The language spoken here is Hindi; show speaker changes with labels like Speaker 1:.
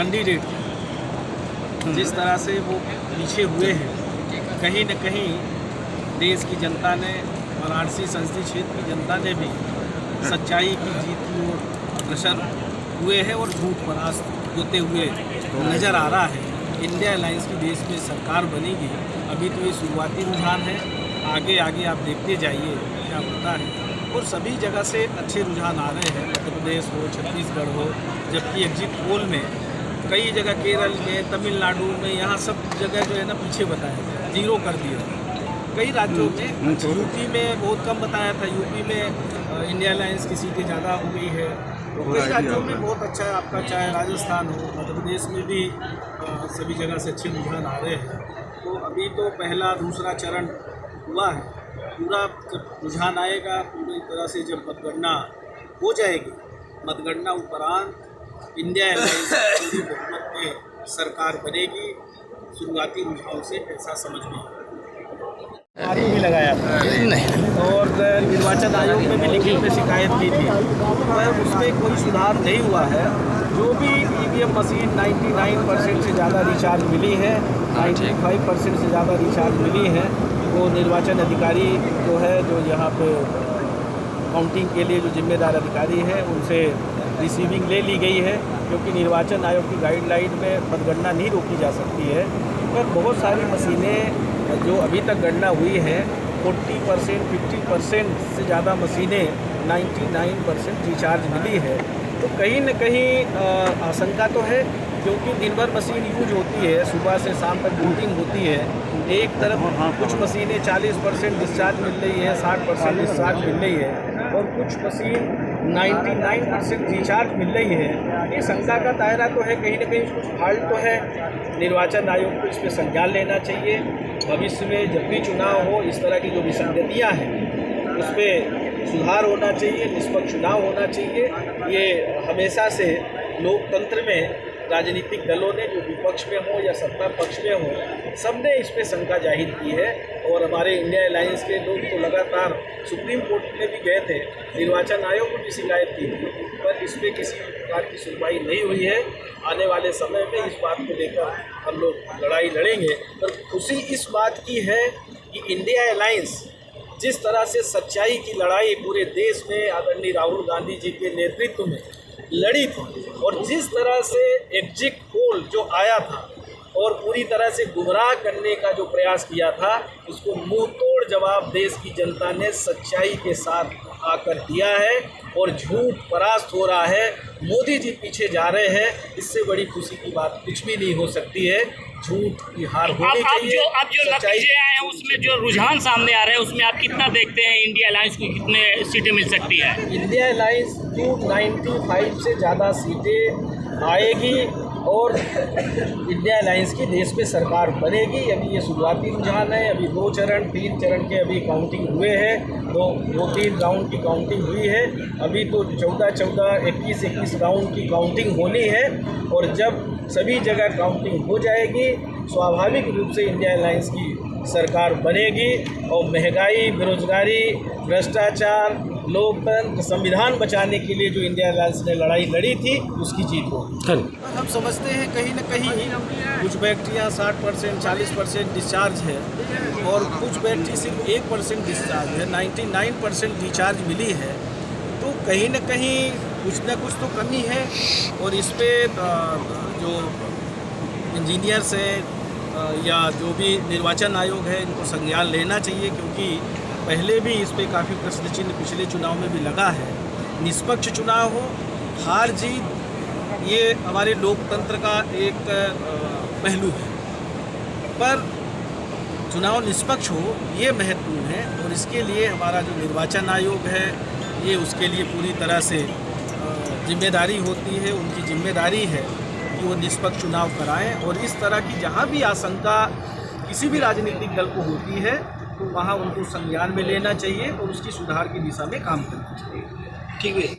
Speaker 1: कैंडिडेट जिस तरह से वो पीछे हुए हैं, कहीं न कहीं देश की जनता ने, वाराणसी संसदीय क्षेत्र की जनता ने भी सच्चाई की जीत की ओर अग्रसर हुए हैं और झूठ परास्त होते हुए नज़र आ रहा है। इंडिया अलायंस की देश में सरकार बनेगी। अभी तो ये शुरुआती रुझान है, आगे आगे आप देखते जाइए क्या होता है। और सभी जगह से अच्छे रुझान आ रहे हैं, मध्य प्रदेश हो, छत्तीसगढ़ हो, जबकि एग्जिट पोल में कई जगह केरल में, तमिलनाडु में, यहाँ सब जगह जो है ना पीछे बताया गया, जीरो कर दिया। कई राज्यों में, यूपी में बहुत कम बताया था, यूपी में इंडिया अलायंस की सीटें ज़्यादा हो गई है। तो कई राज्यों में बहुत अच्छा है आपका, चाहे राजस्थान हो, मध्य प्रदेश में भी सभी जगह से अच्छे रुझान आ रहे हैं। तो अभी तो पहला दूसरा चरण हुआ है, पूरा जब रुझान आएगा, पूरी तरह से जब मतगणना हो जाएगी, मतगणना उपरांत इंडिया अलायंस पूरी बहुमत में सरकार बनेगी। शुरुआती रुझान से ऐसा समझ में आरोप भी लगाया था और निर्वाचन आयोग में भी लिखित में शिकायत की थी, पर उसमें कोई सुधार नहीं हुआ है। जो भी ईवीएम मशीन 99% से ज़्यादा रिचार्ज मिली है, 95% से ज़्यादा रिचार्ज मिली है, वो निर्वाचन अधिकारी जो है, जो यहाँ पे काउंटिंग के लिए जो जिम्मेदार अधिकारी है, उनसे रिसीविंग ले ली गई है, क्योंकि निर्वाचन आयोग की गाइडलाइन में मतगणना नहीं रोकी जा सकती है। पर बहुत सारी मशीनें जो अभी तक गणना हुई है, 40%, 50% से ज़्यादा मशीनें 99% रिचार्ज मिली है। तो कहीं न कहीं आशंका तो है, क्योंकि दिन भर मशीन यूज होती है, सुबह से शाम तक वोटिंग होती है। एक तरफ कुछ मशीनें 40% डिस्चार्ज मिल रही है, 60% डिस्चार्ज मिल रही है, और कुछ मशीन 99% रिचार्ज मिल रही है। ये शंका का दायरा तो है, कहीं न कहीं कुछ फॉल्ट तो है। निर्वाचन आयोग को इस पर संज्ञान लेना चाहिए। भविष्य में जब भी चुनाव हो, इस तरह की जो विसंगतियाँ हैं उस पर सुधार होना चाहिए, निष्पक्ष चुनाव होना चाहिए। ये हमेशा से लोकतंत्र में राजनीतिक दलों ने, जो विपक्ष में हो या सत्ता पक्ष में हो, सबने इस पे शंका जाहिर की है। और हमारे इंडिया अलायंस के लोग तो लगातार सुप्रीम कोर्ट में भी गए थे, निर्वाचन आयोग को भी शिकायत की थी, पर इस पर किसी प्रकार की सुनवाई नहीं हुई है। आने वाले समय में इस बात को लेकर हम लोग लड़ाई लड़ेंगे। पर खुशी इस बात की है कि इंडिया अलायंस जिस तरह से सच्चाई की लड़ाई पूरे देश में आदरणीय राहुल गांधी जी के नेतृत्व में लड़ी थी, और जिस तरह से एग्जिट पोल जो आया था और पूरी तरह से गुमराह करने का जो प्रयास किया था, उसको मुंह तोड़ जवाब देश की जनता ने सच्चाई के साथ आकर दिया है, और झूठ परास्त हो रहा है। मोदी जी पीछे जा रहे हैं, इससे बड़ी खुशी की बात कुछ भी नहीं हो सकती है। झूठ की हार होनी चाहिए।
Speaker 2: अब जो नतीजे आए हैं उसमें जो रुझान सामने आ रहे हैं, उसमें आप कितना देखते हैं इंडिया अलायंस को कितने सीटें मिल सकती है?
Speaker 1: इंडिया अलायंस को 95 से ज़्यादा सीटें आएगी और इंडिया अलायंस की देश में सरकार बनेगी। अभी ये शुरुआती रुझान है, अभी 2 चरण 3 चरण के अभी काउंटिंग हुए हैं, 2-3 राउंड की काउंटिंग हुई है। अभी तो 14-14, 21-21 राउंड की काउंटिंग होनी है, और जब सभी जगह काउंटिंग हो जाएगी, स्वाभाविक रूप से इंडिया अलायंस की सरकार बनेगी, और महंगाई, बेरोजगारी, भ्रष्टाचार, लोकतंत्र, संविधान बचाने के लिए जो इंडिया अलायंस ने लड़ाई लड़ी थी, उसकी जीत होगी। हम समझते हैं कहीं न कहीं कुछ बैटरियाँ 60%, 40% डिस्चार्ज है, और कुछ बैटरी सिर्फ 1% डिस्चार्ज है, 99% रिचार्ज मिली है। तो कहीं न कहीं कुछ न कुछ तो कमी है, और इस पर जो इंजीनियर्स हैं या जो भी निर्वाचन आयोग है, इनको संज्ञान लेना चाहिए, क्योंकि पहले भी इस पे काफ़ी प्रश्न चिन्ह पिछले चुनाव में भी लगा है। निष्पक्ष चुनाव हो, हार जीत ये हमारे लोकतंत्र का एक पहलू है, पर चुनाव निष्पक्ष हो ये महत्वपूर्ण है। और इसके लिए हमारा जो निर्वाचन आयोग है, ये उसके लिए पूरी तरह से जिम्मेदारी होती है, उनकी जिम्मेदारी है कि वो निष्पक्ष चुनाव कराएं। और इस तरह की जहाँ भी आशंका किसी भी राजनीतिक दल को होती है, तो वहाँ उनको संज्ञान में लेना चाहिए और उसकी सुधार की दिशा में काम करना चाहिए।
Speaker 2: ठीक है।